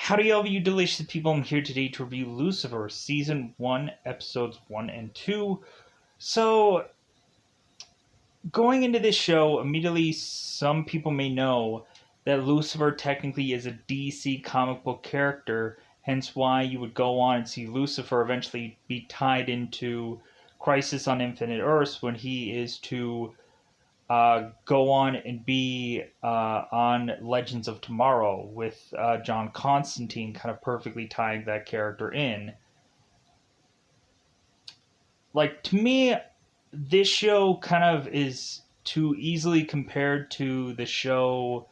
Howdy, all of you delicious people. I'm here today to review Lucifer, Season 1, Episodes 1 and 2. So, going into this show, immediately some people may know that Lucifer technically is a DC comic book character, hence why you would go on and see Lucifer eventually be tied into Crisis on Infinite Earths when he is to go on and be on Legends of Tomorrow with John Constantine, kind of perfectly tying that character in. Like, to me, this show kind of is too easily compared to the show,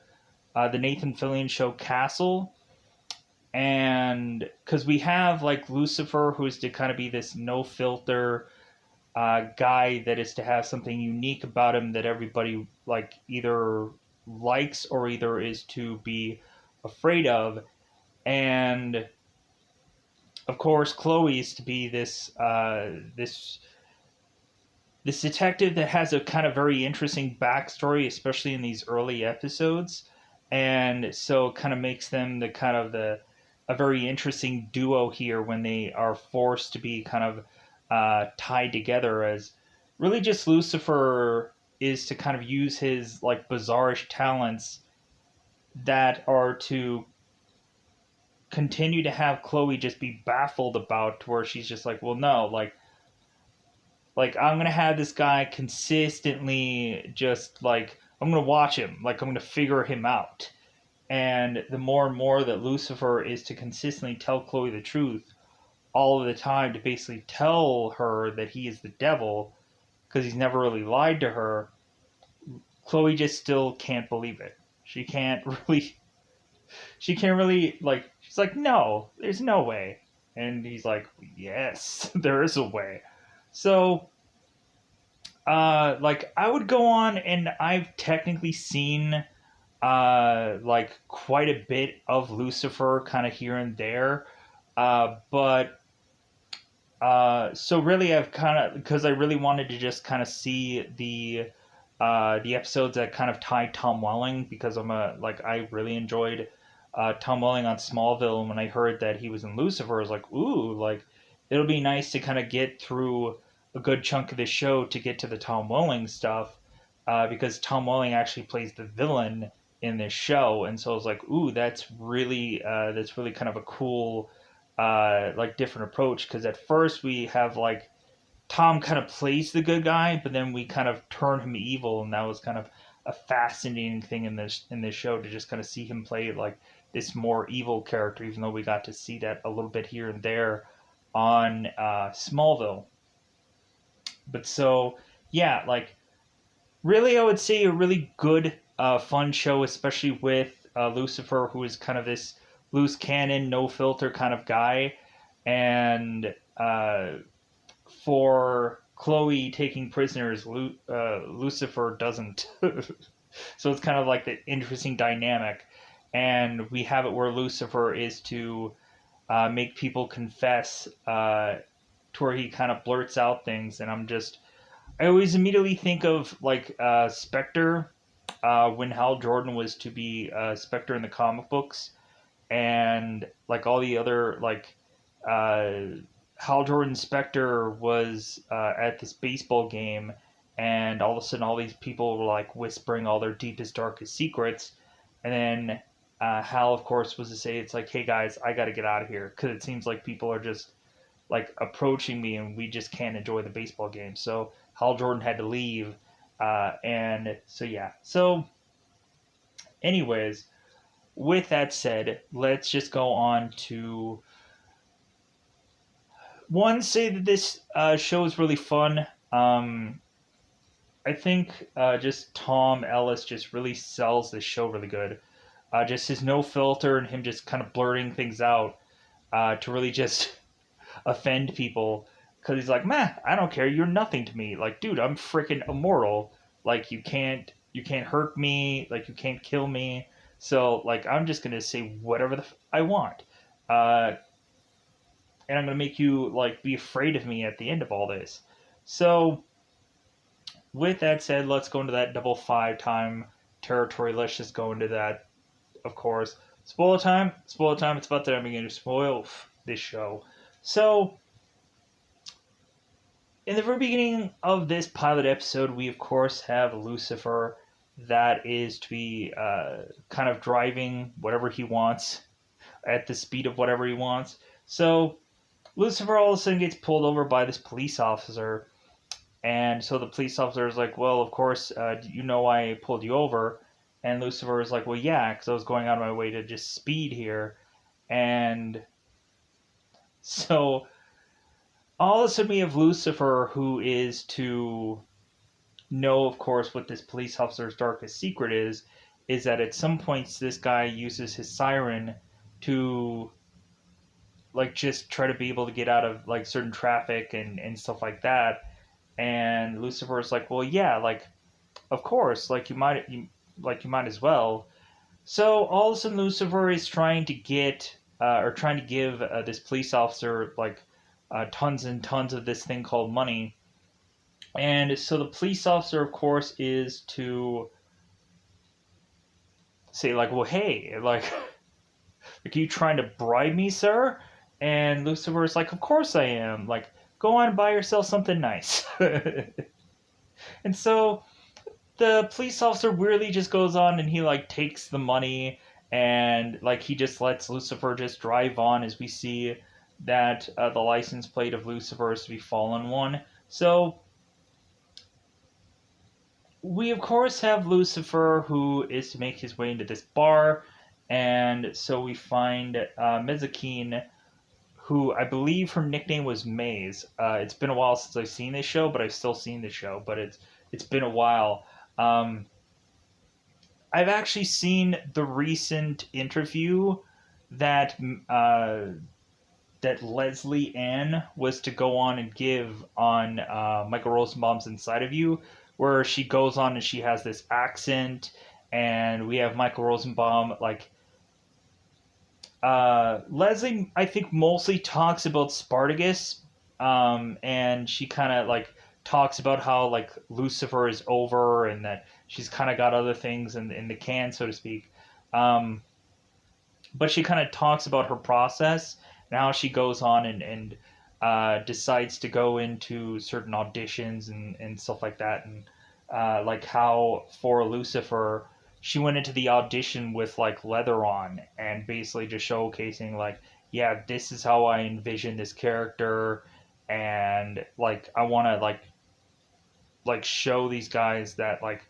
the Nathan Fillion show Castle. And because we have like Lucifer, who is to kind of be this no filter guy that is to have something unique about him that everybody like either likes or either is to be afraid of, and of course Chloe is to be this detective that has a kind of very interesting backstory, especially in these early episodes, and so it kind of makes them the kind of the a very interesting duo here when they are forced to be kind of tied together, as really just Lucifer is to kind of use his like bizarrish talents that are to continue to have Chloe just be baffled about, to where she's just like, well, no, like I'm gonna have this guy consistently just like I'm gonna watch him, like I'm gonna figure him out. And the more and more that Lucifer is to consistently tell Chloe the truth all of the time, to basically tell her that he is the devil, because he's never really lied to her, Chloe just still can't believe it. She can't really, she can't really, like, she's like, no, there's no way. And he's like, yes, there is a way. So, like, I would go on, and I've technically seen, like, quite a bit of Lucifer kind of here and there. But so really, I've kind of, because I really wanted to just kind of see the episodes that kind of tie Tom Welling, because I really enjoyed Tom Welling on Smallville, and when I heard that he was in Lucifer, I was like, ooh, like it'll be nice to kind of get through a good chunk of the show to get to the Tom Welling stuff, because Tom Welling actually plays the villain in this show, and so I was like, ooh, that's really kind of a cool like different approach, because at first we have like Tom kind of plays the good guy, but then we kind of turn him evil, and that was kind of a fascinating thing in this show, to just kind of see him play like this more evil character, even though we got to see that a little bit here and there on Smallville. But so yeah, like really, I would say a really good, fun show, especially with Lucifer, who is kind of this loose cannon, no filter kind of guy, and for Chloe taking prisoners, Lucifer doesn't. So it's kind of like the interesting dynamic, and we have it where Lucifer is to make people confess, to where he kind of blurts out things, and I always immediately think of like Spectre, when Hal Jordan was to be Spectre in the comic books, and like all the other like Hal Jordan Spectre was at this baseball game, and all of a sudden all these people were like whispering all their deepest darkest secrets, and then Hal of course was to say, it's like, hey guys, I got to get out of here, because it seems like people are just like approaching me and we just can't enjoy the baseball game. So Hal Jordan had to leave, and so yeah. So anyways, with that said, let's just go on to one, say that this show is really fun. I think just Tom Ellis just really sells this show really good. Just his no filter and him just kind of blurting things out, to really just offend people. Because he's like, man, I don't care. You're nothing to me. Like, dude, I'm freaking immortal. Like, you can't hurt me. Like, you can't kill me. So, like, I'm just gonna say whatever I want. Uh, and I'm gonna make you like be afraid of me at the end of all this. So, with that said, let's go into that double five time territory. Let's just go into that, of course. Spoiler time. Spoiler time. It's about that I'm going to spoil this show. So, in the very beginning of this pilot episode, we of course have Lucifer that is to be kind of driving whatever he wants at the speed of whatever he wants. So, Lucifer all of a sudden gets pulled over by this police officer. And so the police officer is like, well, of course, you know why I pulled you over. And Lucifer is like, well, yeah, because I was going out of my way to just speed here. And so all of a sudden we have Lucifer, who is to know, of course, what this police officer's darkest secret is that at some points this guy uses his siren to like just try to be able to get out of like certain traffic and stuff like that. And Lucifer's like, well, yeah, like of course, like you might as well. So all of a sudden, Lucifer is trying to get or trying to give this police officer like tons and tons of this thing called money. And so the police officer, of course, is to say like, well, hey, like are you trying to bribe me, sir? And Lucifer is like, of course I am. Like, go on and buy yourself something nice. And so the police officer weirdly just goes on and he like takes the money and like he just lets Lucifer just drive on as we see that the license plate of Lucifer is to be fallen one. So we of course have Lucifer who is to make his way into this bar, and so we find Mezakine, who I believe her nickname was Maze. It's been a while since I've seen this show, but I've still seen the show, but it's been a while. I've actually seen the recent interview that that Lesley-Ann was to go on and give on Michael Rosenbaum's Inside of You, where she goes on and she has this accent, and we have Michael Rosenbaum like Leslie. I think mostly talks about Spartacus, and she kind of like talks about how like Lucifer is over and that she's kind of got other things in the can, so to speak. Um, but she kind of talks about her process and how she goes on and decides to go into certain auditions and stuff like that. And like how for Lucifer, she went into the audition with like leather on and basically just showcasing like, yeah, this is how I envision this character. And like, I want to like show these guys that like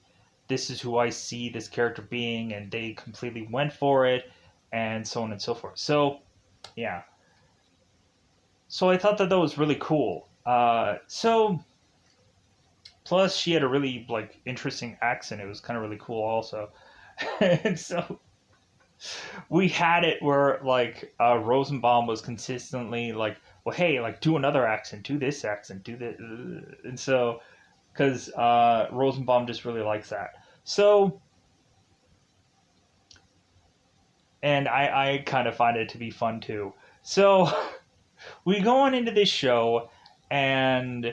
this is who I see this character being, and they completely went for it, and so on and so forth. So, yeah. So I thought that that was really cool. So plus she had a really like interesting accent. It was kind of really cool also. And so we had it where like Rosenbaum was consistently like, well, hey, like do another accent, do this accent, do this, and so because Rosenbaum just really likes that. So, and I kind of find it to be fun too. So, we go on into this show, and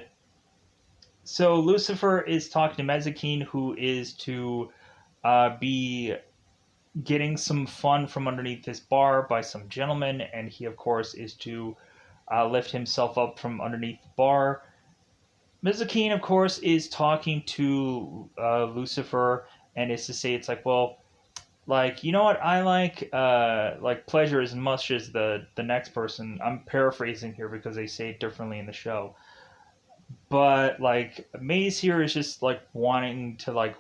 so Lucifer is talking to Mezakine, who is to be getting some fun from underneath this bar by some gentleman, and he, of course, is to lift himself up from underneath the bar. Mizukine, of course, is talking to Lucifer, and is to say, it's like, well, like you know what I like pleasure as much as the next person. I'm paraphrasing here because they say it differently in the show, but like Maze here is just like wanting to like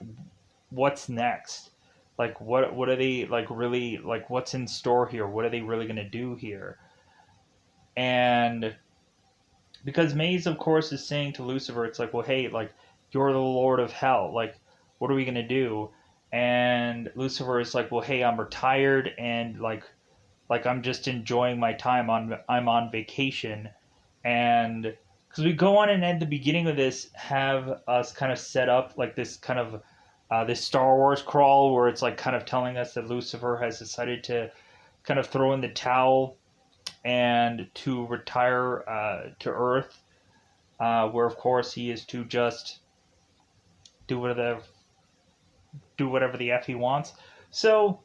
what's next, like what are they like really like what's in store here? What are they really gonna do here? And because Maze, of course, is saying to Lucifer, it's like, well, hey, like you're the Lord of Hell, like what are we gonna do? And Lucifer is like, well, hey, I'm retired and like I'm just enjoying my time on I'm on vacation. And because we go on and at the beginning of this have us kind of set up like this kind of this Star Wars crawl where it's like kind of telling us that Lucifer has decided to kind of throw in the towel and to retire to Earth, where of course he is to just do whatever do whatever the f he wants. So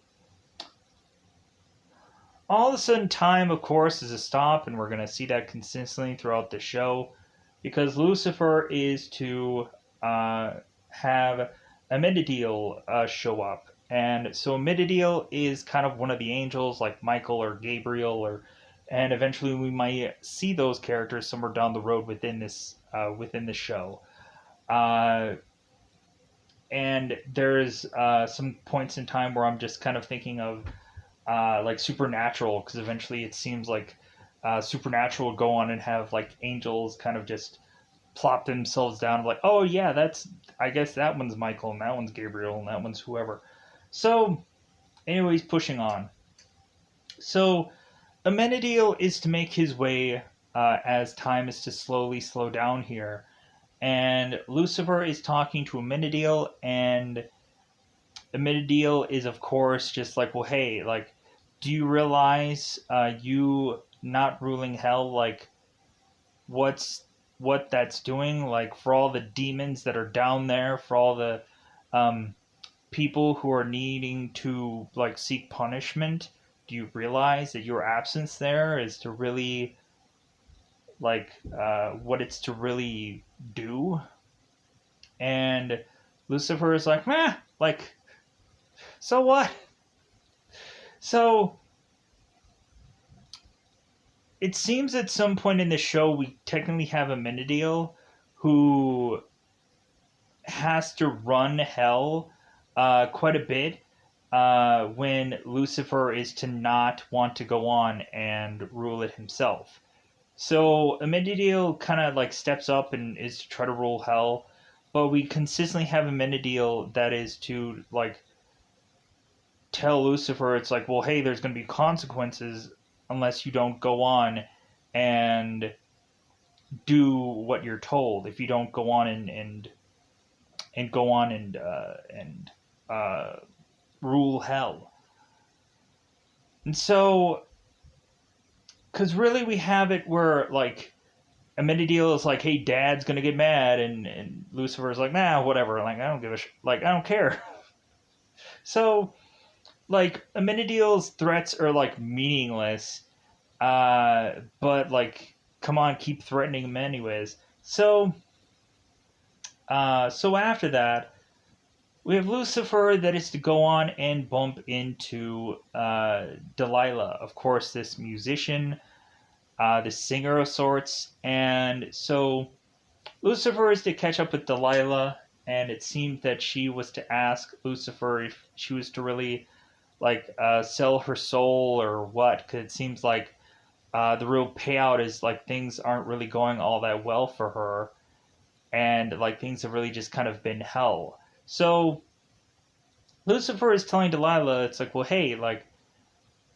all of a sudden, time, of course, is a stop, and we're going to see that consistently throughout the show, because Lucifer is to uh, have Amenadiel show up. And so Amenadiel is kind of one of the angels, like Michael or Gabriel, and eventually we might see those characters somewhere down the road within the show. Uh, and there's some points in time where I'm just kind of thinking of like Supernatural, because eventually it seems like Supernatural will go on and have like angels kind of just plop themselves down, like, oh yeah, that's, I guess that one's Michael and that one's Gabriel and that one's whoever. So, anyways, pushing on. So, Amenadiel is to make his way as time is to slowly slow down here, and Lucifer is talking to Amenadiel, and Amenadiel is, of course, just like, well, hey, like, do you realize you not ruling hell, like, what's what that's doing, like, for all the demons that are down there, for all the um, people who are needing to like seek punishment? Do you realize that your absence there is to really like what it's to really do? And Lucifer is like, meh, like, so what? So it seems at some point in the show we technically have a Amenadiel who has to run hell quite a bit when Lucifer is to not want to go on and rule it himself. So Amenadiel kind of like steps up and is to try to rule hell, but we consistently have Amenadiel that is to like tell Lucifer, it's like, well, hey, there's going to be consequences unless you don't go on and do what you're told. If you don't go on and go on and uh, rule hell. And so, because really we have it where, like, Amenadiel is like, hey, Dad's going to get mad, and Lucifer's like, nah, whatever. Like, I don't give a like, I don't care. So, like, Amenadiel's threats are, like, meaningless, but, like, come on, keep threatening him anyways. So, so after that, we have Lucifer that is to go on and bump into Delilah, of course, this musician, this singer of sorts. And so Lucifer is to catch up with Delilah, and it seemed that she was to ask Lucifer if she was to really like sell her soul or what, because it seems like the real payout is like things aren't really going all that well for her, and like things have really just kind of been hell. So Lucifer is telling Delilah, it's like, well, hey, like,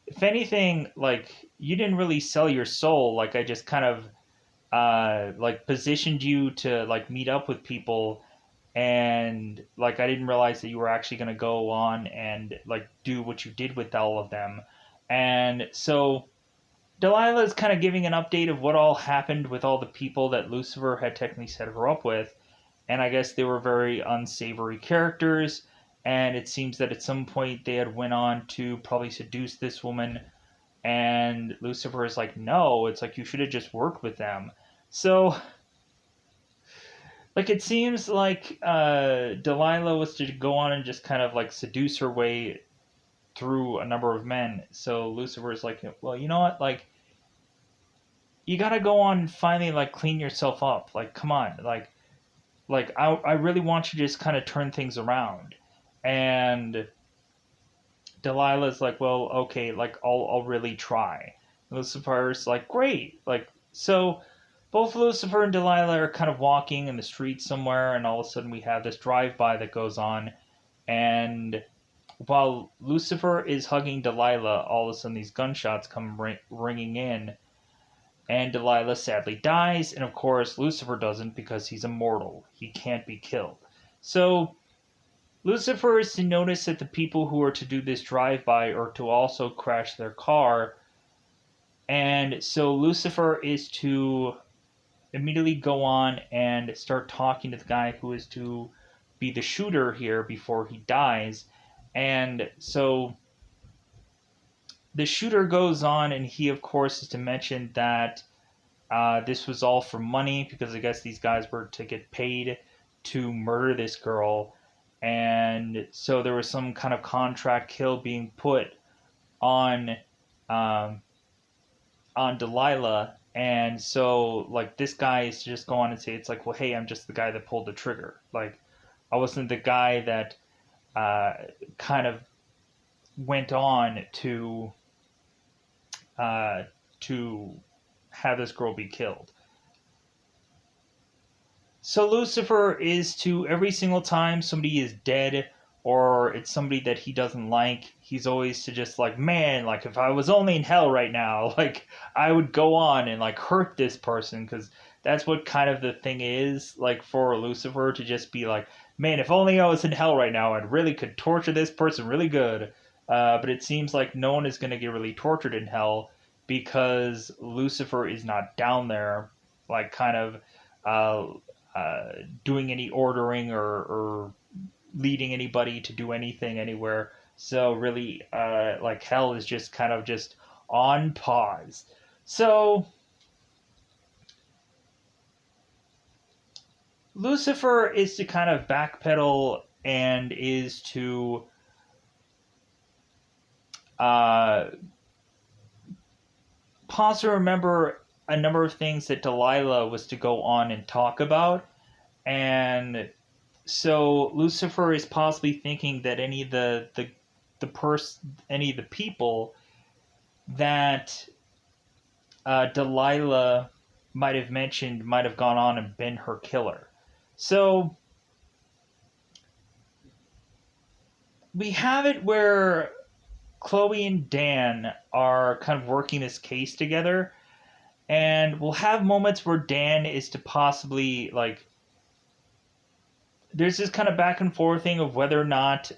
if anything, like, you didn't really sell your soul. Like, I just kind of, like, positioned you to, like, meet up with people. And, like, I didn't realize that you were actually going to go on and, like, do what you did with all of them. And so Delilah is kind of giving an update of what all happened with all the people that Lucifer had technically set her up with, and I guess they were very unsavory characters. And it seems that at some point they had went on to probably seduce this woman, and Lucifer is like, no, it's like you should have just worked with them. So, like, it seems like Delilah was to go on and just kind of like seduce her way through a number of men. So Lucifer is like, well, you know what, like, you gotta go on and finally like clean yourself up. Like, come on, like I really want you to just kind of turn things around. And Delilah's like, well, okay, like I'll really try. Lucifer's like, great. Like, so both Lucifer and Delilah are kind of walking in the street somewhere, and all of a sudden we have this drive-by that goes on, and while Lucifer is hugging Delilah, all of a sudden these gunshots come ringing in, and Delilah sadly dies, and of course Lucifer doesn't, because he's immortal. He can't be killed. So Lucifer is to notice that the people who are to do this drive-by are to also crash their car, and so Lucifer is to immediately go on and start talking to the guy who is to be the shooter here before he dies. And so the shooter goes on, and he, of course, is to mention that this was all for money because I guess these guys were to get paid to murder this girl. And so there was some kind of contract kill being put on um, on Delilah. And so, like, this guy is to just go on and say, it's like, well, hey, I'm just the guy that pulled the trigger. Like, I wasn't the guy that uh, kind of went on uh, to have this girl be killed. So Lucifer is to every single time somebody is dead or it's somebody that he doesn't like, he's always to just like, man, like if I was only in hell right now, like I would go on and like hurt this person because that's what kind of the thing is like for Lucifer to just be like, man, if only I was in hell right now, I'd really could torture this person really good. But it seems like no one is going to get really tortured in hell because Lucifer is not down there, like kind of uh, doing any ordering or leading anybody to do anything anywhere. So really, like hell is just kind of just on pause. So Lucifer is to kind of backpedal and is to uh, pause to remember a number of things that Delilah was to go on and talk about. And so Lucifer is possibly thinking that any of the people that Delilah might have mentioned might have gone on and been her killer. So we have it where Chloe and Dan are kind of working this case together, and we'll have moments where Dan is to possibly like. There's this kind of back and forth thing of whether or not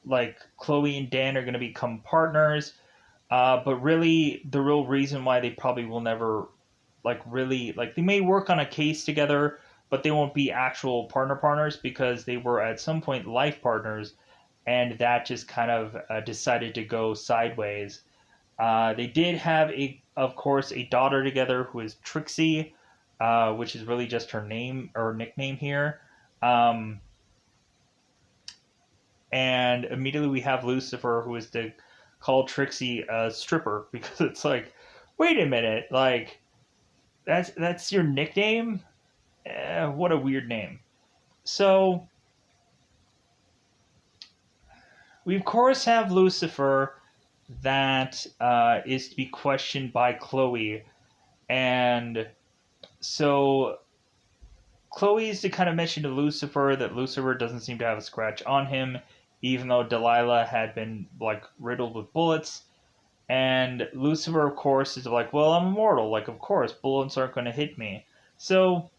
like Chloe and Dan are going to become partners. But really, the real reason why they probably will never, like, really, like, they may work on a case together, but they won't be actual partners because they were at some point life partners, and that just kind of decided to go sideways. They did have of course, a daughter together who is Trixie, which is really just her name or nickname here. Um, and immediately we have Lucifer, who is to call Trixie a stripper because it's like, wait a minute, like that's your nickname? What a weird name. So we of course have Lucifer that is to be questioned by Chloe, and so Chloe is to kind of mention to Lucifer that Lucifer doesn't seem to have a scratch on him, even though Delilah had been like riddled with bullets. And Lucifer, of course, is like, well, I'm immortal. Like, of course, bullets aren't going to hit me. So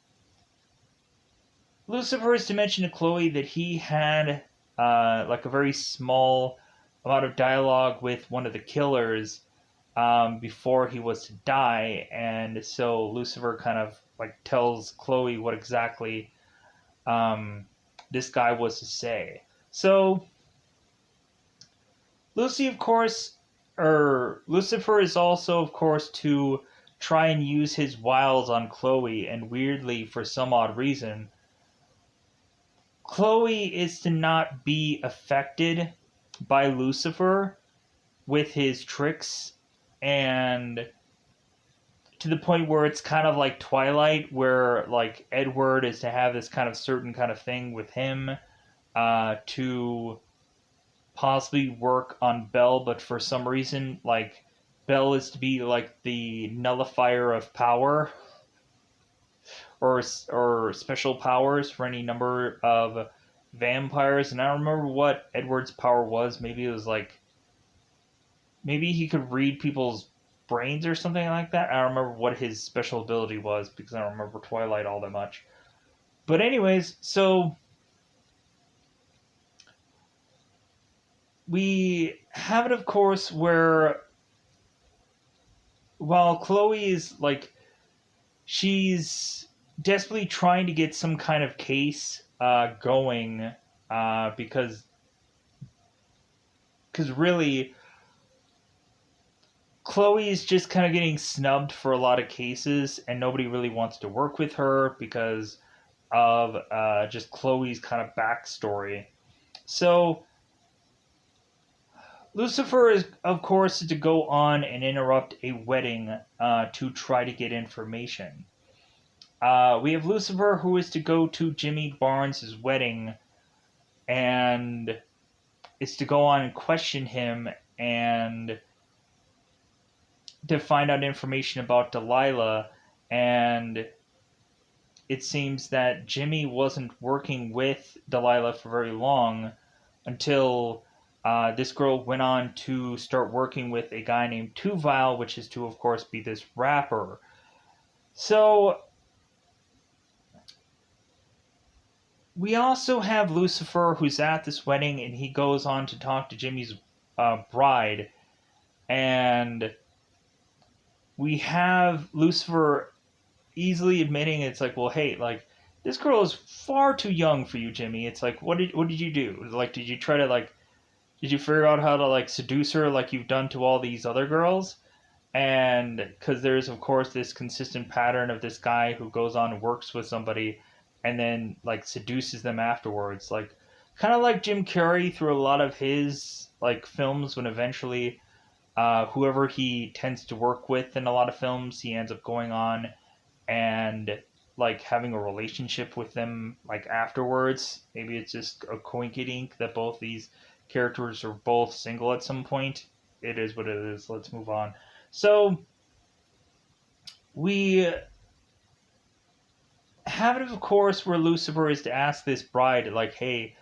Lucifer is to mention to Chloe that he had like a very small amount of dialogue with one of the killers before he was to die, and so Lucifer kind of like tells Chloe what exactly this guy was to say. So Lucy, of course, or Lucifer is also, of course, to try and use his wiles on Chloe, and weirdly, for some odd reason, Chloe is to not be affected by Lucifer with his tricks, and to the point where it's kind of like Twilight, where like Edward is to have this kind of certain kind of thing with him to possibly work on Belle, but for some reason, like Belle is to be like the nullifier of power or special powers for any number of vampires. And I don't remember what Edward's power was. Maybe it was like maybe he could read people's brains or something like that. I don't remember what his special ability was because I don't remember Twilight all that much. But anyways, so we have it, of course, where while Chloe is like she's desperately trying to get some kind of case going because really Chloe's just kind of getting snubbed for a lot of cases, and nobody really wants to work with her because of just Chloe's kind of backstory. So Lucifer is, of course, to go on and interrupt a wedding to try to get information. We have Lucifer, who is to go to Jimmy Barnes' wedding and is to go on and question him and to find out information about Delilah. And it seems that Jimmy wasn't working with Delilah for very long until this girl went on to start working with a guy named Tuvile, which is to, of course, be this rapper. So we also have Lucifer, who's at this wedding, and he goes on to talk to Jimmy's bride. And we have Lucifer easily admitting it's like, well, hey, like, this girl is far too young for you, Jimmy. It's like, what did you do? Like, did you try to, like, did you figure out how to, like, seduce her like you've done to all these other girls? And because there's, of course, this consistent pattern of this guy who goes on and works with somebody and then, like, seduces them afterwards. Like, kind of like Jim Carrey through a lot of his, like, films, when eventually whoever he tends to work with in a lot of films, he ends up going on and, like, having a relationship with them, like, afterwards. Maybe it's just a coinkydink that both these characters are both single at some point. It is what it is. Let's move on. So we have it, of course, where Lucifer is to ask this bride, like, hey,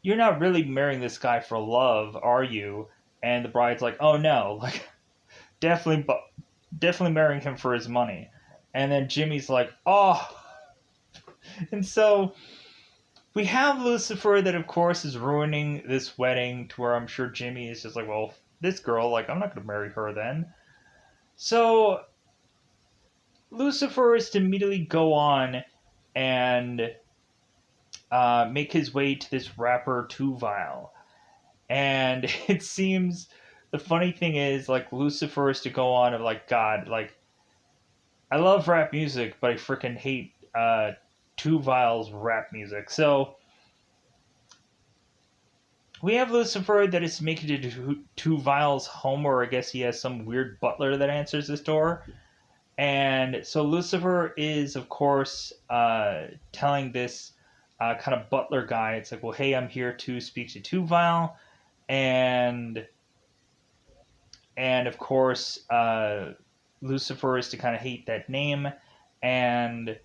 you're not really marrying this guy for love, are you? And the bride's like, oh no, like, definitely marrying him for his money. And then Jimmy's like, oh. And so we have Lucifer that, of course, is ruining this wedding to where I'm sure Jimmy is just like, well, this girl, like, I'm not going to marry her then. So Lucifer is to immediately go on and make his way to this rapper Tuvile. And it seems the funny thing is, like, Lucifer is to go on of, like, God, like, I love rap music, but I freaking hate Tuvile's rap music. So we have Lucifer that is making it to Tuvile's home, or I guess he has some weird butler that answers this door. And so Lucifer is, of course, telling this kind of butler guy, it's like, well, hey, I'm here to speak to Tuvile. And of course, Lucifer is to kind of hate that name. And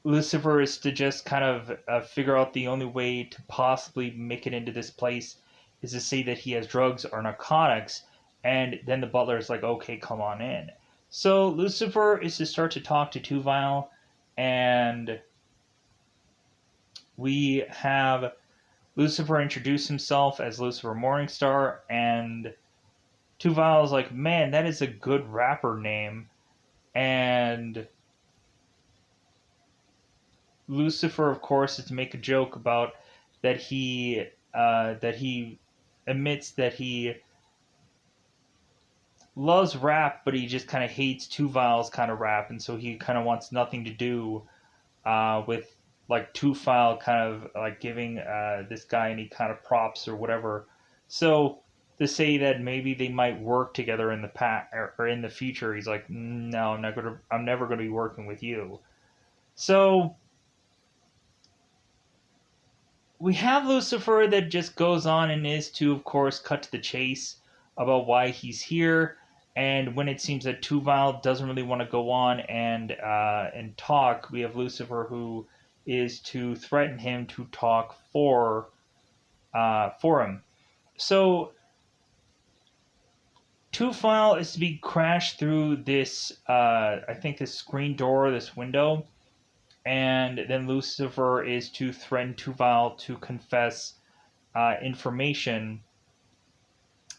Lucifer is to just kind of figure out the only way to possibly make it into this place is to say that he has drugs or narcotics. And then the butler is like, okay, come on in. So Lucifer is to start to talk to Tuvile, and we have Lucifer introduce himself as Lucifer Morningstar, and Tuvile is like, man, that is a good rapper name. And Lucifer, of course, is to make a joke about that he admits that he loves rap, but he just kind of hates Tuvile's kind of rap, and so he kind of wants nothing to do with, like, Tuvile kind of like giving this guy any kind of props or whatever. So to say that maybe they might work together in the past or in the future, he's like, no, I'm never gonna be working with you. So we have Lucifer that just goes on and is to, of course, cut to the chase about why he's here. And when it seems that Tuvile doesn't really want to go on and talk, we have Lucifer who is to threaten him to talk for him. So Tuvile is to be crashed through this, I think, this screen door, this window. And then Lucifer is to threaten Tuvile to confess information.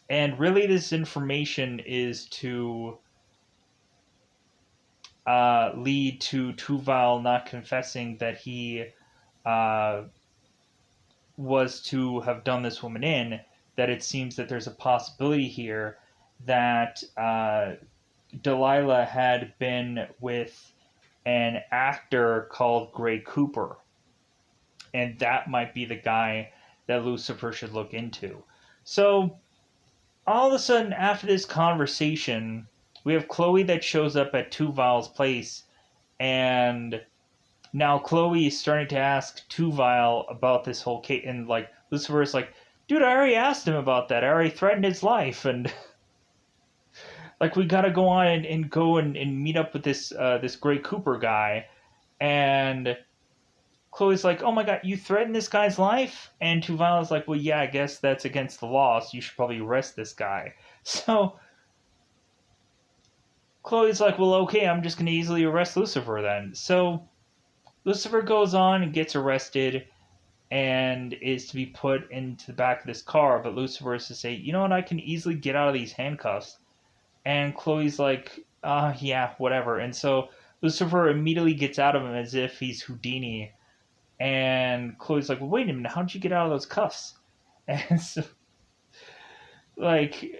And really, this information is to lead to Tuvile not confessing that he was to have done this woman in. that it seems that there's a possibility here that Delilah had been with an actor called Gray Cooper, and that might be the guy that Lucifer should look into. So all of a sudden, after this conversation, we have Chloe that shows up at Tuval's place, and now Chloe is starting to ask Tuval about this whole case, and like Lucifer is like, "Dude, I already asked him about that. I already threatened his life, and like we gotta go on and go and meet up with this Gray Cooper guy." And Chloe's like, "Oh my god, you threatened this guy's life?" And Tuval is like, "Well, yeah, I guess that's against the law, so you should probably arrest this guy." So Chloe's like, "Well, okay, I'm just gonna easily arrest Lucifer then." So Lucifer goes on and gets arrested and is to be put into the back of this car, but Lucifer is to say, "You know what, I can easily get out of these handcuffs." And Chloe's like, yeah, whatever. And so Lucifer immediately gets out of him as if he's Houdini. And Chloe's like, well, wait a minute, how'd you get out of those cuffs? And so, like,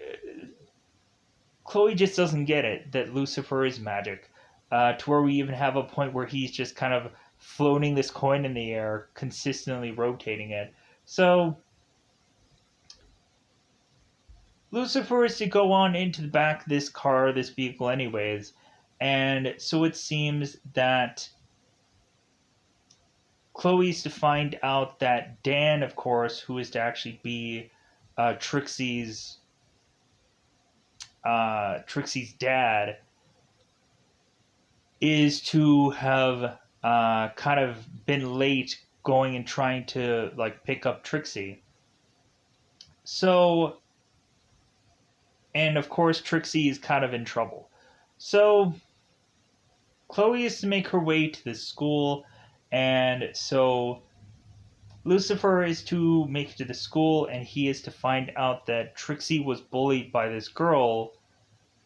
Chloe just doesn't get it that Lucifer is magic. To where we even have a point where he's just kind of floating this coin in the air, consistently rotating it. So Lucifer is to go on into the back of this car, this vehicle, anyways. And so it seems that Chloe's to find out that Dan, of course, who is to actually be Trixie's dad, is to have kind of been late going and trying to like pick up Trixie. So, and of course, Trixie is kind of in trouble. So Chloe is to make her way to this school, and so Lucifer is to make it to the school, and he is to find out that Trixie was bullied by this girl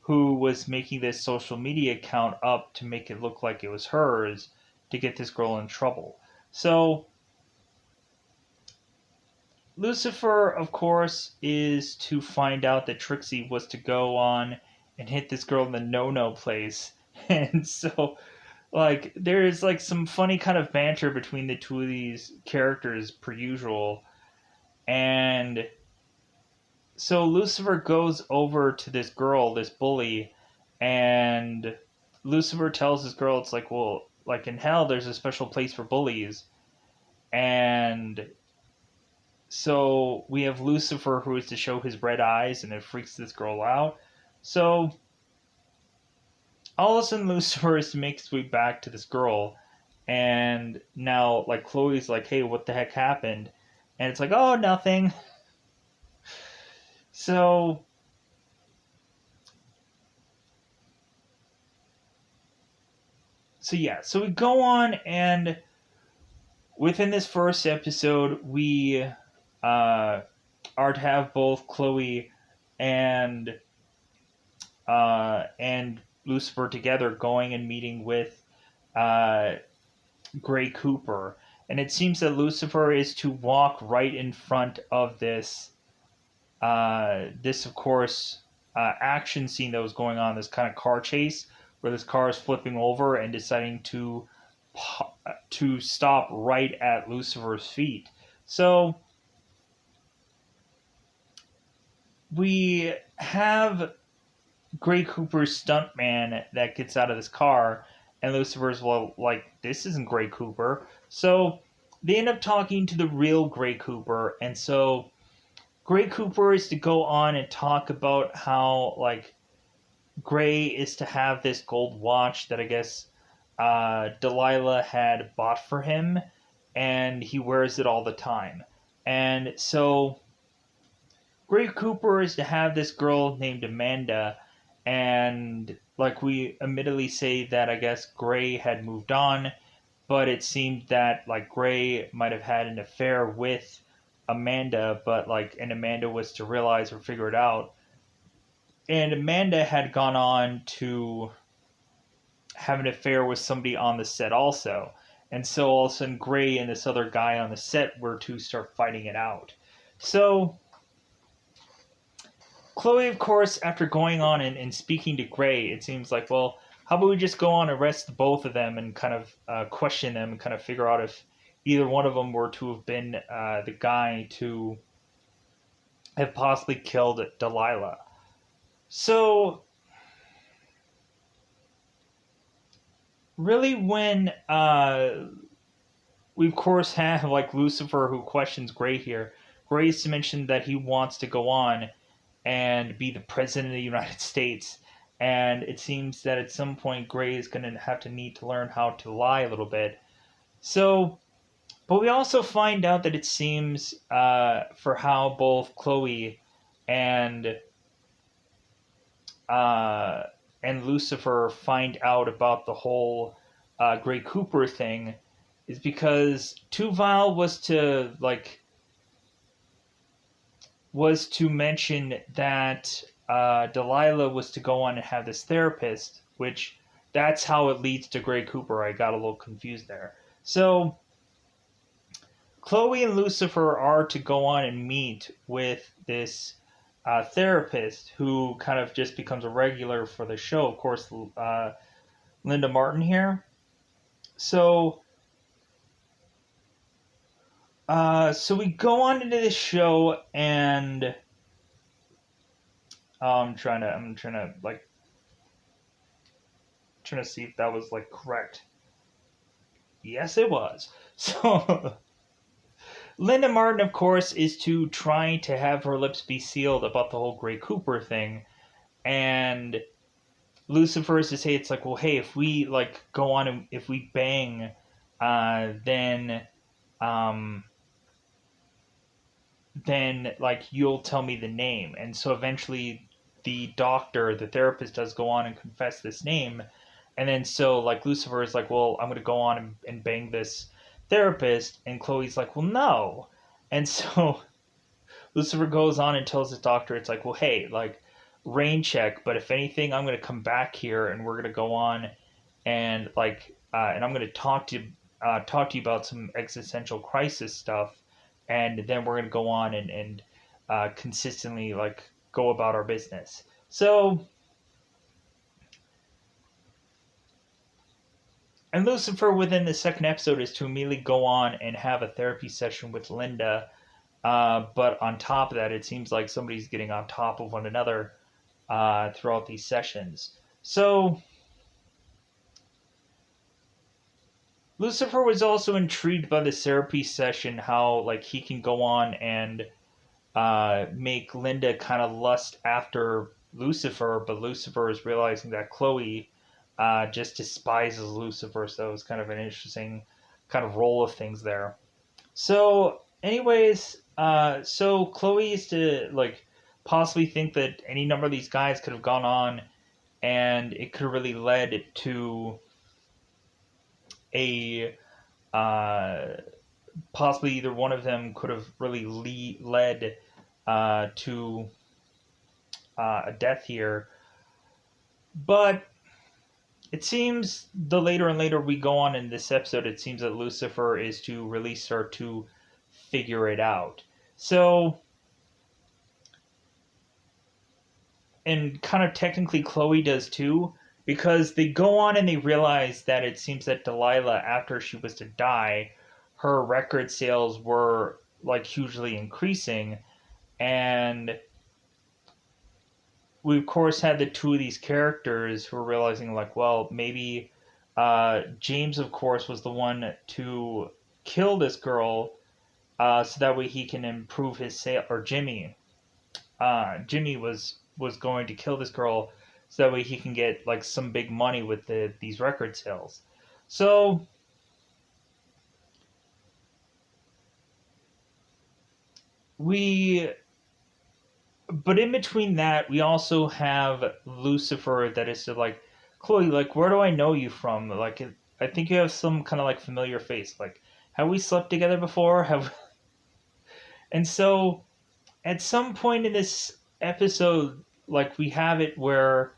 who was making this social media account up to make it look like it was hers to get this girl in trouble. So Lucifer, of course, is to find out that Trixie was to go on and hit this girl in the no-no place. And so like there's like some funny kind of banter between the two of these characters per usual. And so Lucifer goes over to this girl, this bully, and Lucifer tells this girl, it's like, well, like in hell there's a special place for bullies. And so we have Lucifer who is to show his red eyes, and it freaks this girl out. So all of a sudden Lucifer is to make his way back to this girl, and now like Chloe's like, hey, what the heck happened? And it's like, oh, nothing. So yeah, so we go on, and within this first episode we are to have both Chloe and Lucifer together going and meeting with Gray Cooper. And it seems that Lucifer is to walk right in front of this, of course, action scene that was going on, this kind of car chase, where this car is flipping over and deciding to stop right at Lucifer's feet. So we have Gray Cooper's stuntman that gets out of this car, and Lucifer's, well, like, this isn't Gray Cooper. So they end up talking to the real Gray Cooper, and so Gray Cooper is to go on and talk about how, like, Gray is to have this gold watch that I guess Delilah had bought for him, and he wears it all the time. And so Gray Cooper is to have this girl named Amanda, and like we admittedly say that I guess Gray had moved on, but it seemed that like Gray might have had an affair with Amanda, but like, and Amanda was to realize or figure it out. And Amanda had gone on to have an affair with somebody on the set also. And so all of a sudden Gray and this other guy on the set were to start fighting it out. So Chloe, of course, after going on and speaking to Gray, it seems like, well, how about we just go on and arrest both of them and kind of question them and kind of figure out if either one of them were to have been the guy to have possibly killed Delilah. So, really, when we, of course, have like Lucifer who questions Gray here, Gray's mentioned that he wants to go on and be the president of the United States. And it seems that at some point Gray is going to have to need to learn how to lie a little bit. So, but we also find out that it seems for how both Chloe and uh, and Lucifer find out about the whole Gray Cooper thing is because Tuval was to mention that Delilah was to go on and have this therapist, which that's how it leads to Gray Cooper. I got a little confused there. So Chloe and Lucifer are to go on and meet with this therapist who kind of just becomes a regular for the show. Of course, Linda Martin here. So so we go on into this show, and I'm trying to see if that was like correct. Yes, it was. So Linda Martin, of course, is to try to have her lips be sealed about the whole Gray Cooper thing, and Lucifer is to say it's like, well, hey, if we like go on and if we bang, then like you'll tell me the name. And so eventually the doctor, the therapist, does go on and confess this name. And then so like Lucifer is like, well, I'm gonna go on and bang this therapist, and Chloe's like, well, no. And so Lucifer goes on and tells the doctor, it's like, well, hey, like, rain check, but if anything, I'm gonna come back here and we're gonna go on and and I'm gonna talk to you about some existential crisis stuff, and then we're gonna go on and consistently like go about our business. So, and Lucifer within the second episode is to immediately go on and have a therapy session with Linda. But on top of that, it seems like somebody's getting on top of one another throughout these sessions. So Lucifer was also intrigued by the therapy session, how like he can go on and make Linda kind of lust after Lucifer, but Lucifer is realizing that Chloe just despises Lucifer, so it was kind of an interesting kind of roll of things there. So, anyways, so Chloe used to like possibly think that any number of these guys could have gone on, and it could have really led to a possibly either one of them could have really led to a death here. But it seems the later and later we go on in this episode, it seems that Lucifer is to really start to figure it out. So, and kind of technically Chloe does too, because they go on and they realize that it seems that Delilah, after she was to die, her record sales were like hugely increasing, and we of course had the two of these characters who were realizing like, well, maybe James of course was the one to kill this girl, so that way he can improve his sale, or Jimmy was going to kill this girl so that way he can get like some big money with these record sales. So but in between that, we also have Lucifer that is to like, Chloe, like, where do I know you from? Like, I think you have some kind of like familiar face. Like, have we slept together before? And so at some point in this episode, like, we have it where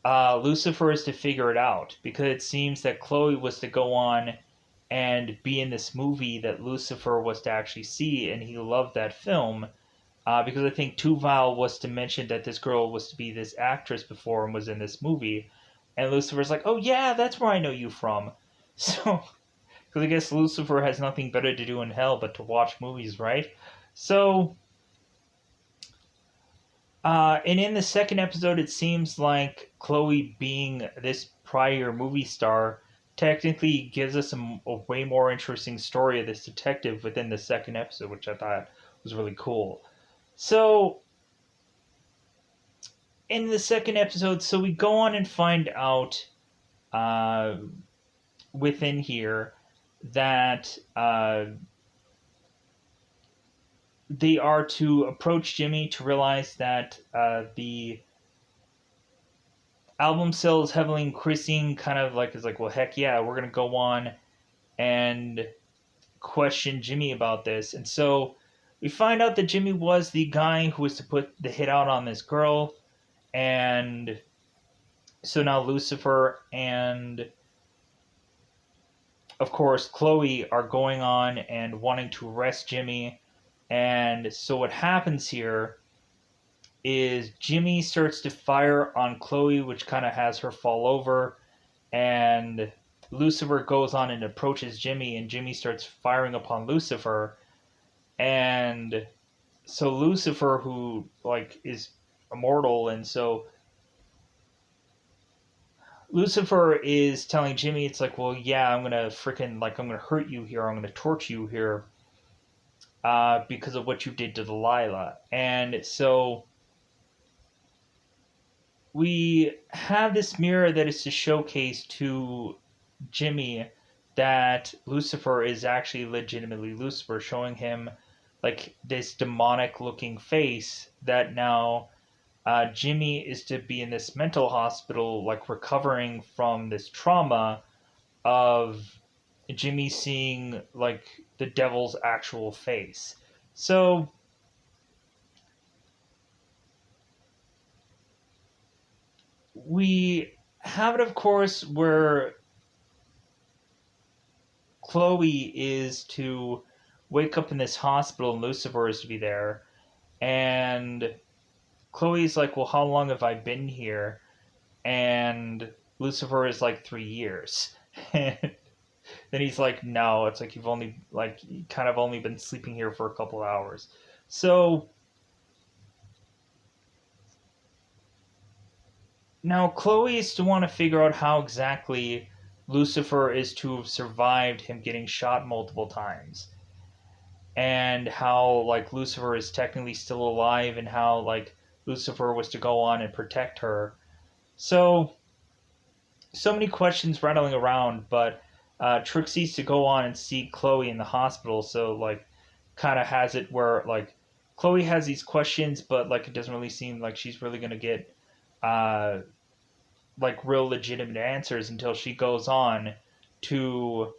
Lucifer is to figure it out, because it seems that Chloe was to go on and be in this movie that Lucifer was to actually see, and he loved that film. because I think Tuval was to mention that this girl was to be this actress before and was in this movie, and Lucifer's like, "Oh yeah, that's where I know you from." So, because I guess Lucifer has nothing better to do in hell but to watch movies, right? So, and in the second episode, it seems like Chloe, being this prior movie star, technically gives us a way more interesting story of this detective within the second episode, which I thought was really cool. So, in the second episode, so we go on and find out uh, within here that they are to approach Jimmy to realize that the album sales heavily increasing, kind of like is like, well, heck yeah, we're gonna go on and question Jimmy about this. And so we find out that Jimmy was the guy who was to put the hit out on this girl, and so now Lucifer and of course Chloe are going on and wanting to arrest Jimmy. And so what happens here is Jimmy starts to fire on Chloe, which kind of has her fall over, and Lucifer goes on and approaches Jimmy, and Jimmy starts firing upon Lucifer. And so Lucifer, who like is immortal, and so Lucifer is telling Jimmy, it's like, well, yeah, I'm gonna freaking like I'm gonna hurt you here, I'm gonna torture you here, because of what you did to Delilah. And so we have this mirror that is to showcase to Jimmy that Lucifer is actually legitimately Lucifer, showing him like this demonic looking face that now Jimmy is to be in this mental hospital, like recovering from this trauma of Jimmy seeing like the devil's actual face. So we have it, of course, where Chloe is to wake up in this hospital and Lucifer is to be there. And Chloe's like, well, how long have I been here? And Lucifer is like 3 years. And then he's like, no, it's like you've only, like, you kind of only been sleeping here for a couple hours. So now Chloe is to want to figure out how exactly Lucifer is to have survived him getting shot multiple times, and how like Lucifer is technically still alive, and how like Lucifer was to go on and protect her. So many questions rattling around, but Trixie's to go on and see Chloe in the hospital. So like, kind of has it where like Chloe has these questions, but like it doesn't really seem like she's really gonna get uh, like real legitimate answers until she goes on to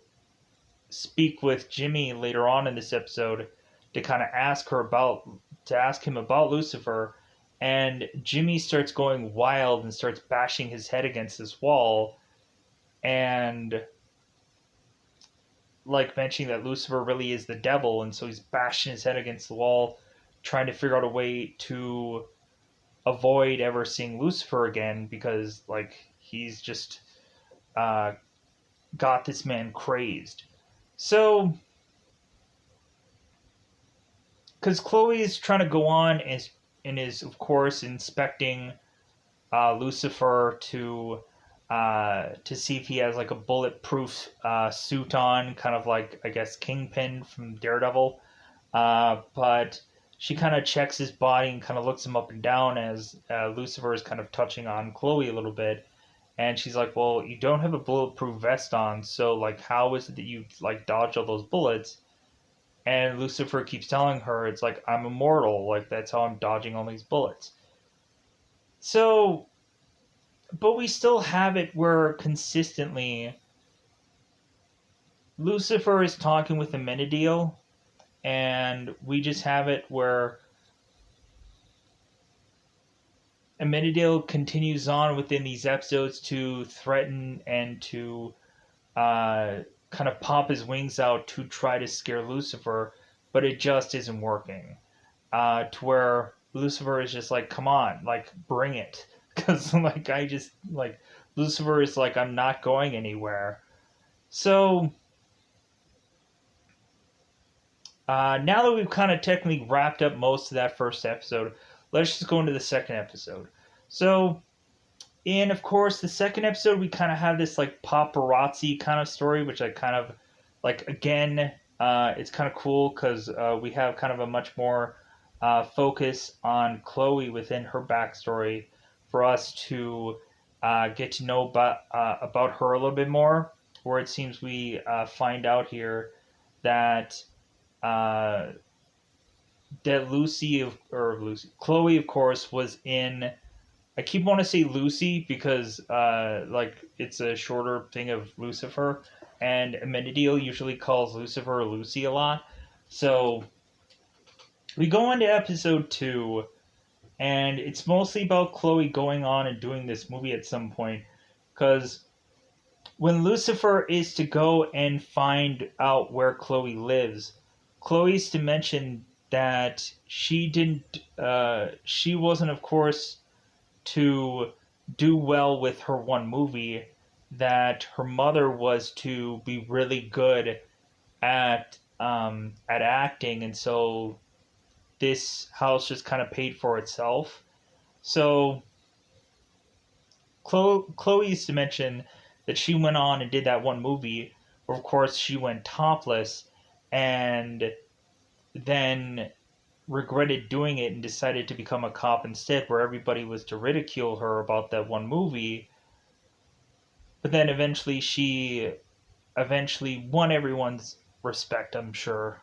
speak with Jimmy later on in this episode to kind of ask him about Lucifer. And Jimmy starts going wild and starts bashing his head against this wall, and like mentioning that Lucifer really is the devil, and so he's bashing his head against the wall, trying to figure out a way to avoid ever seeing Lucifer again, because like he's just uh, got this man crazed. So, because Chloe is trying to go on and is of course inspecting Lucifer to see if he has like a bulletproof suit on, kind of like I guess Kingpin from Daredevil. But she kind of checks his body and kind of looks him up and down as Lucifer is kind of touching on Chloe a little bit. And she's like, "Well, you don't have a bulletproof vest on, so like, how is it that you like dodge all those bullets?" And Lucifer keeps telling her, "It's like I'm immortal, like that's how I'm dodging all these bullets." So, but we still have it where consistently Lucifer is talking with Amenadiel, and we just have it where Amenadiel continues on within these episodes to threaten and to kind of pop his wings out to try to scare Lucifer, but it just isn't working. to where Lucifer is just like, come on, like, bring it. Because, like, Lucifer is like, I'm not going anywhere. So, now that we've kind of technically wrapped up most of that first episode, let's just go into the second episode. So, in, of course, the second episode, we kind of have this, like, paparazzi kind of story, which I kind of, like, again, it's kind of cool because we have kind of a much more focus on Chloe within her backstory for us to get to know about her a little bit more, where it seems we find out here that uh, Chloe, of course, was in. I keep wanting to say Lucy because like it's a shorter thing of Lucifer, and Amenadiel usually calls Lucifer Lucy a lot. So we go into episode 2, and it's mostly about Chloe going on and doing this movie at some point, because when Lucifer is to go and find out where Chloe lives, Chloe's to mention that she wasn't, of course, to do well with her one movie, that her mother was to be really good at acting, and so this house just kind of paid for itself. So Chloe used to mention that she went on and did that one movie where, of course, she went topless and then regretted doing it and decided to become a cop instead, where everybody was to ridicule her about that one movie. But then eventually she won everyone's respect, I'm sure,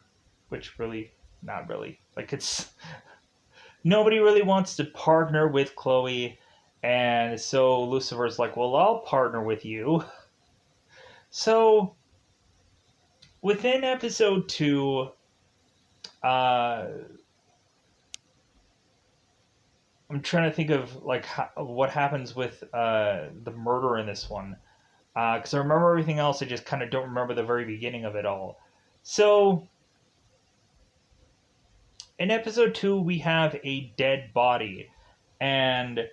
which really, not really. Like, it's nobody really wants to partner with Chloe, and so Lucifer's like, well, I'll partner with you. So within episode 2, uh, I'm trying to think of like what happens with the murder in this one, because I remember everything else. I just kind of don't remember the very beginning of it all. So in episode 2, we have a dead body, and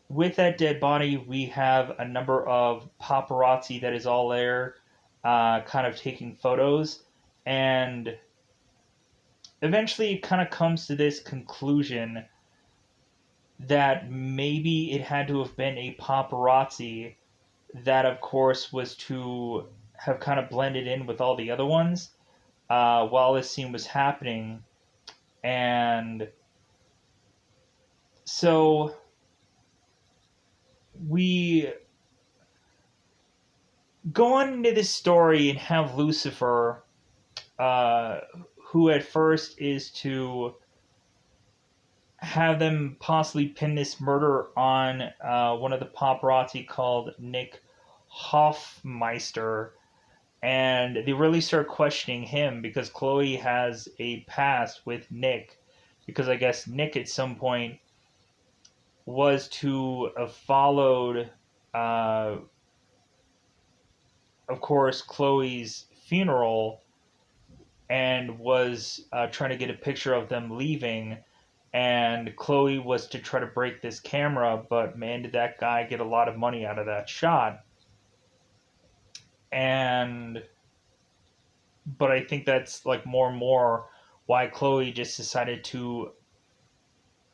with that dead body, we have a number of paparazzi that is all there, kind of taking photos, and eventually it kind of comes to this conclusion that maybe it had to have been a paparazzi that, of course, was to have kind of blended in with all the other ones while this scene was happening. And so we go on into this story and have Lucifer, who at first is to have them possibly pin this murder on one of the paparazzi called Nick Hoffmeister, and they really start questioning him because Chloe has a past with Nick, because I guess Nick at some point was to have followed, uh, of course, Chloe's funeral and was trying to get a picture of them leaving. And Chloe was to try to break this camera, but man, did that guy get a lot of money out of that shot. But I think that's like more and more why Chloe just decided to,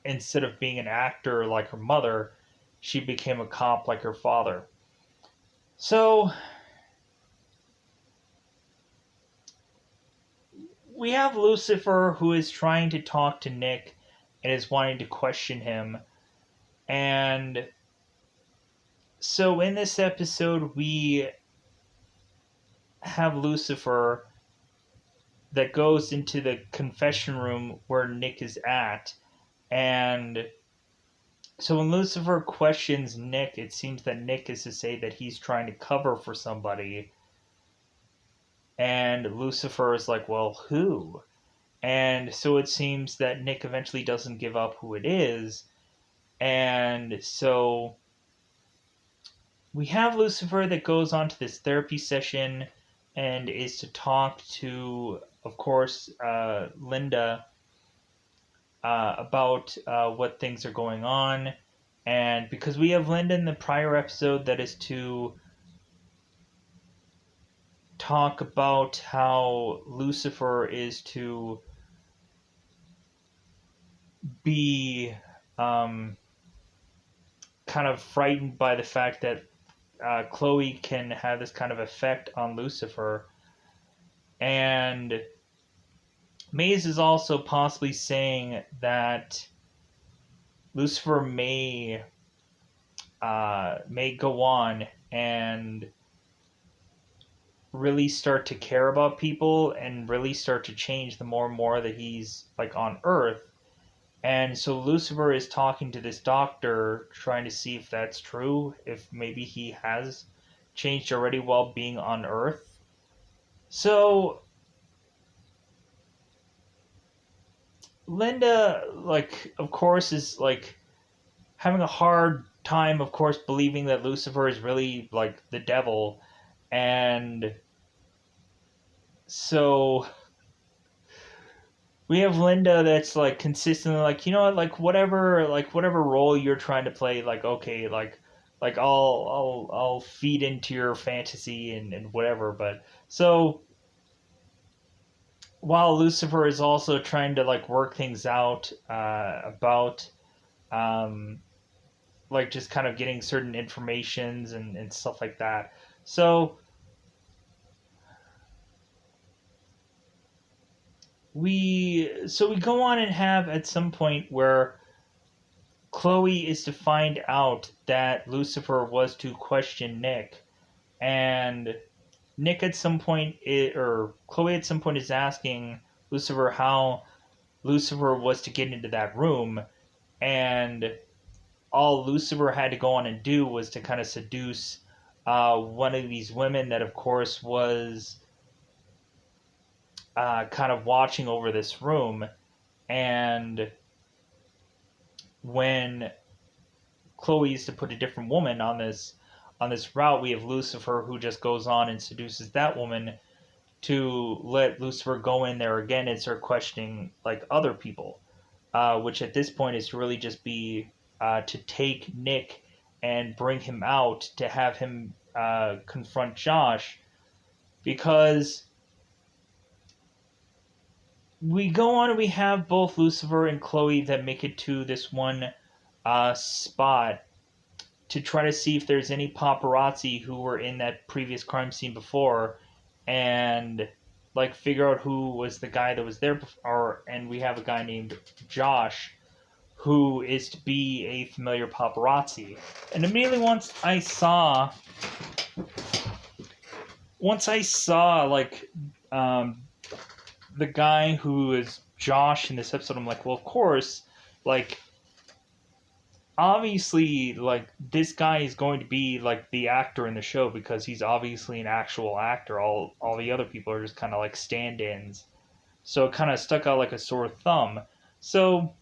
instead of being an actor like her mother, she became a cop like her father. So we have Lucifer, who is trying to talk to Nick and is wanting to question him. And so in this episode, we have Lucifer that goes into the confession room where Nick is at. And so when Lucifer questions Nick, it seems that Nick is to say that he's trying to cover for somebody. And Lucifer is like, well, who? And so it seems that Nick eventually doesn't give up who it is. And so we have Lucifer that goes on to this therapy session and is to talk to, of course, Linda. about what things are going on. And because we have Linda in the prior episode that is to talk about how Lucifer is to be kind of frightened by the fact that Chloe can have this kind of effect on Lucifer. And Maze is also possibly saying that Lucifer may go on and really start to care about people and really start to change the more and more that he's like on Earth. And so Lucifer is talking to this doctor, trying to see if that's true, if maybe he has changed already while being on Earth. So Linda, like, of course, is like having a hard time, of course, believing that Lucifer is really like the devil. And so we have Linda that's like consistently like, you know what, like whatever role you're trying to play, like okay, like I'll feed into your fantasy and whatever. But so while Lucifer is also trying to like work things out about um like just kind of getting certain informations and stuff like that. So we go on and have at some point where Chloe is to find out that Lucifer was to question Nick, and Nick at some point or Chloe at some point is asking Lucifer how Lucifer was to get into that room, and all Lucifer had to go on and do was to kind of seduce one of these women that, of course, was kind of watching over this room. And when Chloe is to put a different woman on this route, we have Lucifer who just goes on and seduces that woman to let Lucifer go in there again and start questioning like other people, which at this point is to really just be to take Nick and bring him out to have him confront Josh, because we go on and we have both Lucifer and Chloe that make it to this one spot to try to see if there's any paparazzi who were in that previous crime scene before, and like figure out who was the guy that was there before. And we have a guy named Josh who is to be a familiar paparazzi. And immediately once I saw like the guy who is Josh in this episode, I'm like, well, of course, like obviously, like this guy is going to be like the actor in the show because he's obviously an actual actor. All the other people are just kind of like stand-ins. So it kind of stuck out like a sore thumb. So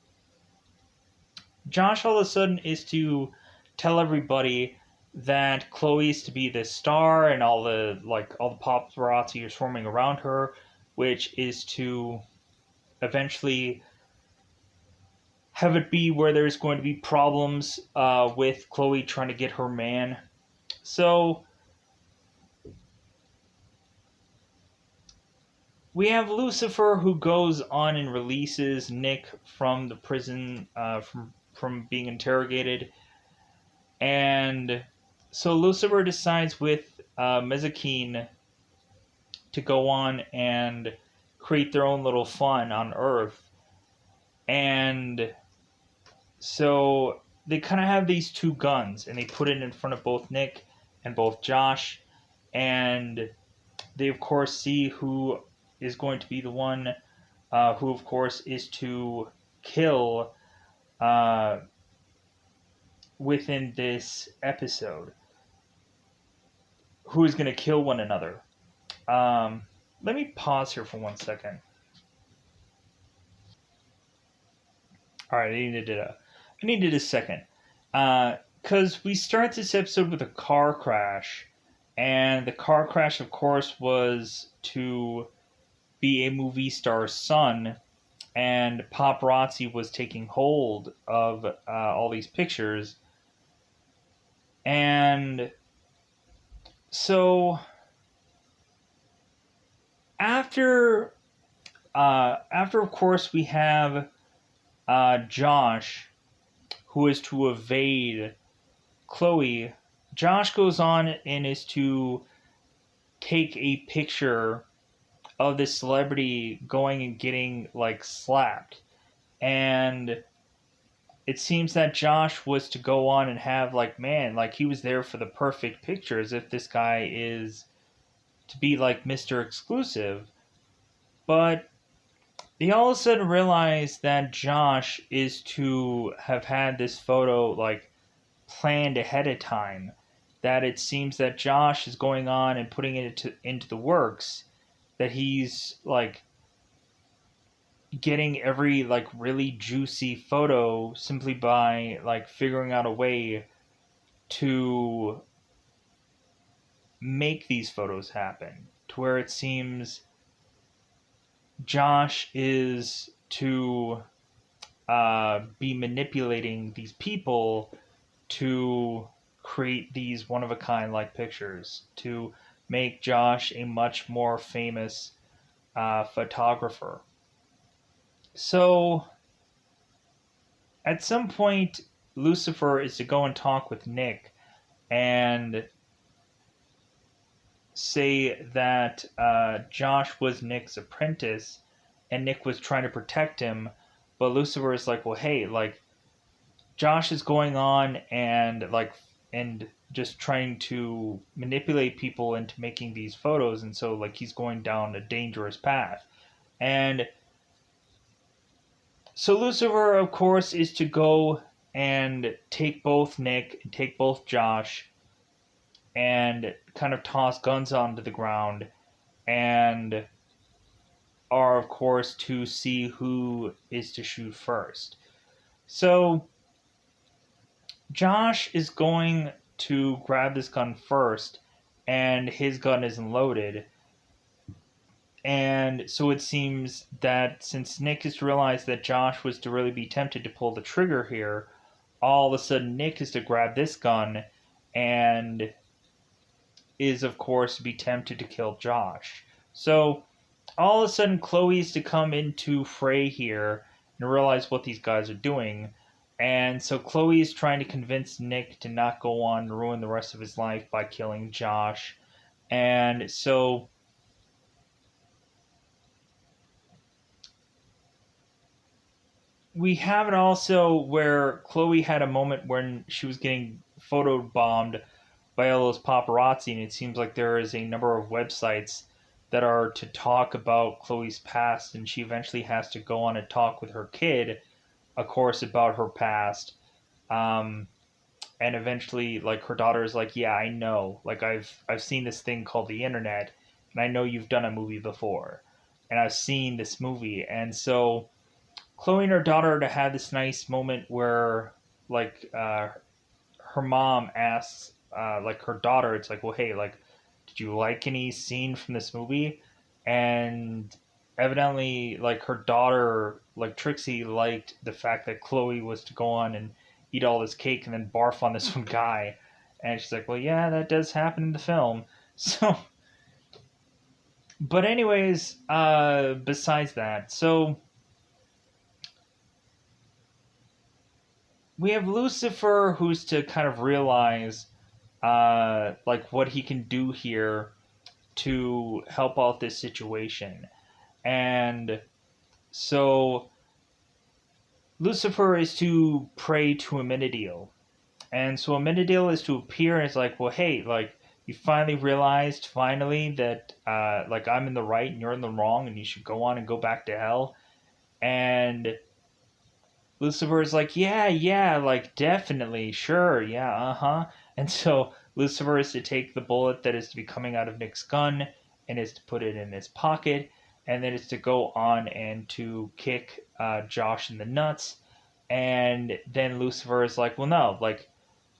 Josh all of a sudden is to tell everybody that Chloe is to be the star and all the paparazzi are swarming around her, which is to eventually have it be where there's going to be problems with Chloe trying to get her man. So we have Lucifer who goes on and releases Nick from the prison from being interrogated, and so Lucifer decides with Mezakine to go on and create their own little fun on Earth. And so they kind of have these two guns, and they put it in front of both Nick and both Josh, and they of course see who is going to be the one who of course is to kill within this episode, who is going to kill one another. Let me pause here for 1 second. All right, I needed a second. Because we start this episode with a car crash, and the car crash, of course, was to be a movie star's son, and paparazzi was taking hold of all these pictures. And so after after of course we have Josh, who is to evade Chloe. Josh goes on and is to take a picture of this celebrity going and getting like slapped. And it seems that Josh was to go on and have like, man, like he was there for the perfect picture, as if this guy is to be like Mr. Exclusive. But they all of a sudden realize that Josh is to have had this photo like planned ahead of time. That it seems that Josh is going on and putting it into the works. That he's like getting every like really juicy photo simply by like figuring out a way to make these photos happen, to where it seems Josh is to be manipulating these people to create these one of a kind like pictures, to make Josh a much more famous photographer. So at some point, Lucifer is to go and talk with Nick and say that Josh was Nick's apprentice and Nick was trying to protect him. But Lucifer is like, well, hey, like Josh is going on and like and just trying to manipulate people into making these photos, and so like he's going down a dangerous path. And so Lucifer, of course, is to go and take both Nick and take both Josh and kind of toss guns onto the ground, and are, of course, to see who is to shoot first. So Josh is going to grab this gun first, and his gun isn't loaded. And so it seems that since Nick has realized that Josh was to really be tempted to pull the trigger here, all of a sudden Nick is to grab this gun and is, of course, to be tempted to kill Josh. So all of a sudden Chloe is to come into fray here and realize what these guys are doing. And so Chloe is trying to convince Nick to not go on and ruin the rest of his life by killing Josh. And so we have it also where Chloe had a moment when she was getting photo bombed by all those paparazzi, and it seems like there is a number of websites that are to talk about Chloe's past, and she eventually has to go on and talk with her kid, of course, about her past. Um, and eventually, like her daughter is like, "Yeah, I know. Like I've seen this thing called the internet, and I know you've done a movie before, and I've seen this movie." And so Chloe and her daughter to have this nice moment where, like, her mom asks, like, her daughter, it's like, well, hey, like, did you like any scene from this movie? And evidently, like, her daughter, like, Trixie, liked the fact that Chloe was to go on and eat all this cake and then barf on this one guy. And she's like, well, yeah, that does happen in the film. So, but anyways, besides that, so we have Lucifer, who's to kind of realize like what he can do here to help out this situation. And so Lucifer is to pray to Amenadiel. And so Amenadiel is to appear and it's like, well, hey, like, you finally realized that like I'm in the right and you're in the wrong and you should go on and go back to hell. And Lucifer is like, yeah, like definitely, sure, yeah, uh-huh. And so Lucifer is to take the bullet that is to be coming out of Nick's gun and is to put it in his pocket, and then it's to go on and to kick Josh in the nuts. And then Lucifer is like, well, no, like,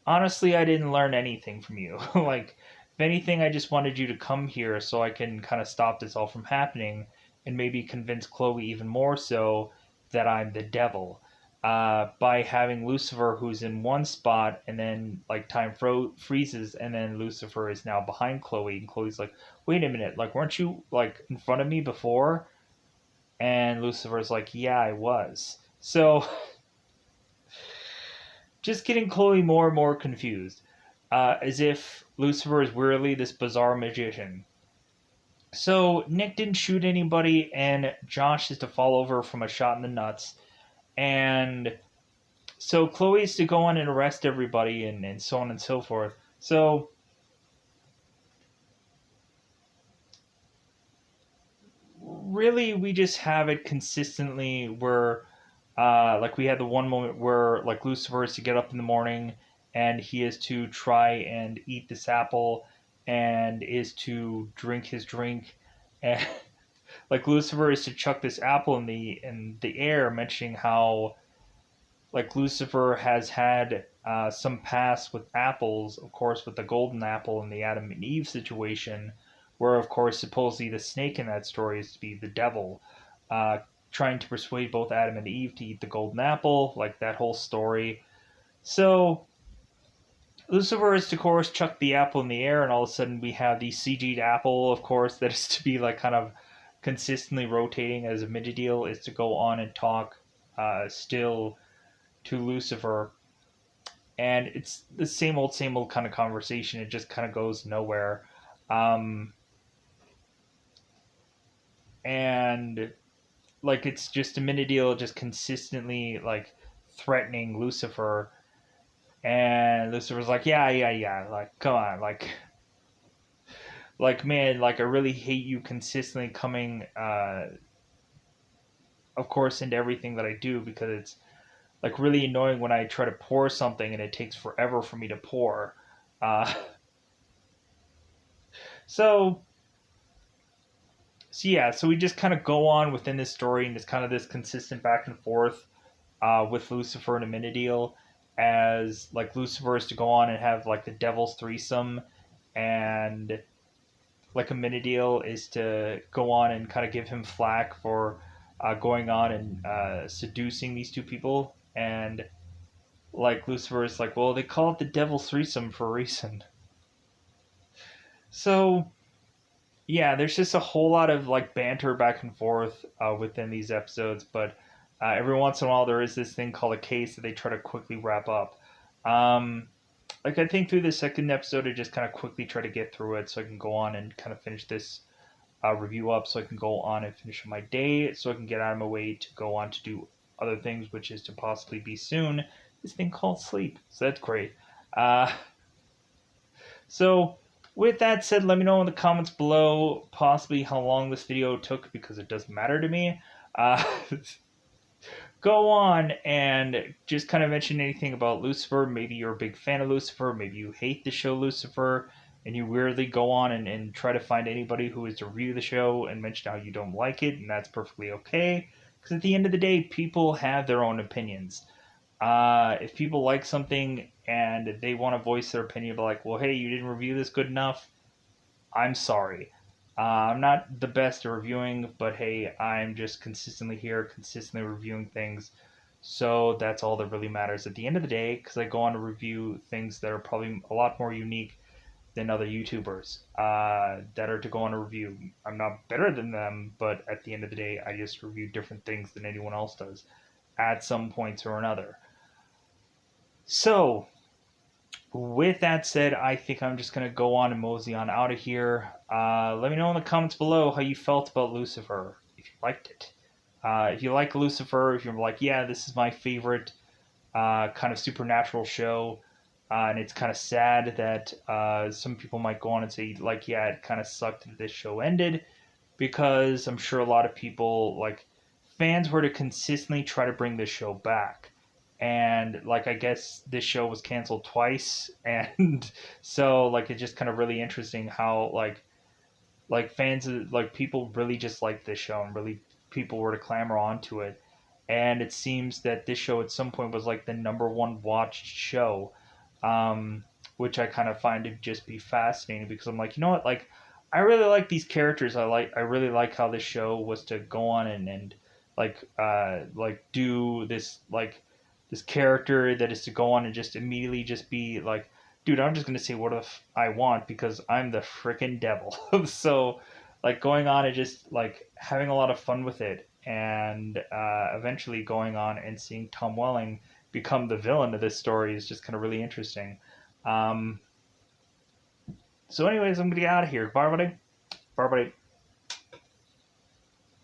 honestly, I didn't learn anything from you. Like, if anything, I just wanted you to come here so I can kind of stop this all from happening and maybe convince Chloe even more so that I'm the devil. By having Lucifer, who's in one spot, and then like time freezes, and then Lucifer is now behind Chloe, and Chloe's like, "Wait a minute, like weren't you like in front of me before?" And Lucifer's like, "Yeah, I was." So just getting Chloe more and more confused, as if Lucifer is really this bizarre magician. So Nick didn't shoot anybody, and Josh is to fall over from a shot in the nuts, and so Chloe's to go on and arrest everybody, and so on and so forth. So really, we just have it consistently where, like we had the one moment where like Lucifer is to get up in the morning and he is to try and eat this apple and is to drink his drink, and like Lucifer is to chuck this apple in the air, mentioning how like Lucifer has had some past with apples, of course, with the golden apple and the Adam and Eve situation, where, of course, supposedly the snake in that story is to be the devil, uh, trying to persuade both Adam and Eve to eat the golden apple, like that whole story. So Lucifer is to, of course, chuck the apple in the air, and all of a sudden we have the CG'd apple, of course, that is to be like kind of consistently rotating as a midi deal, is to go on and talk still to Lucifer, and it's the same old kind of conversation. It just kind of goes nowhere, um, and like it's just a minute deal, just consistently like threatening Lucifer, and Lucifer's like, yeah, yeah, yeah, like come on, like man, like I really hate you consistently coming, of course, into everything that I do because it's like really annoying when I try to pour something and it takes forever for me to pour. Uh, so so yeah, so we just kind of go on within this story and it's kind of this consistent back and forth with Lucifer and Amenadiel, as like Lucifer is to go on and have like the devil's threesome, and like Amenadiel is to go on and kind of give him flack for going on and seducing these two people, and like Lucifer is like, well, they call it the devil's threesome for a reason. So yeah, there's just a whole lot of like banter back and forth within these episodes, but every once in a while there is this thing called a case that they try to quickly wrap up. Um, like I think through the second episode, I just kind of quickly try to get through it so I can go on and kind of finish this review up, so I can go on and finish my day, so I can get out of my way to go on to do other things, which is to possibly be soon this thing called sleep. So that's great. Uh, so, with that said, let me know in the comments below possibly how long this video took, because it doesn't matter to me. Uh, go on and just kind of mention anything about Lucifer. Maybe you're a big fan of Lucifer. Maybe you hate the show Lucifer, and you weirdly go on and try to find anybody who is to review the show and mention how you don't like it, and that's perfectly okay. Because at the end of the day, people have their own opinions. If people like something and they want to voice their opinion, but like, well, hey, you didn't review this good enough, I'm sorry. I'm not the best at reviewing, but hey, I'm just consistently here, consistently reviewing things. So that's all that really matters at the end of the day, because I go on to review things that are probably a lot more unique than other YouTubers that are to go on a review. I'm not better than them, but at the end of the day, I just review different things than anyone else does at some points or another. So, with that said, I think I'm just going to go on and mosey on out of here. Let me know in the comments below how you felt about Lucifer, if you liked it. If you like Lucifer, if you're like, yeah, this is my favorite kind of supernatural show, and it's kind of sad that some people might go on and say, like, yeah, it kind of sucked that this show ended, because I'm sure a lot of people, like, fans were to consistently try to bring this show back. And like I guess this show was canceled twice, and so like it's just kind of really interesting how like fans like people really just like this show, and really people were to clamor onto it. And it seems that this show at some point was like the number one watched show, um, which I kind of find to just be fascinating, because I'm like, you know what, like I really like these characters. I really like how this show was to go on and do this character that is to go on and just immediately just be like, dude, I'm just gonna say what if I want because I'm the freaking devil. So like going on and just like having a lot of fun with it, and eventually going on and seeing Tom Welling become the villain of this story is just kind of really interesting. Um, so anyways, I'm gonna get out of here. Bye, buddy. Bye, buddy.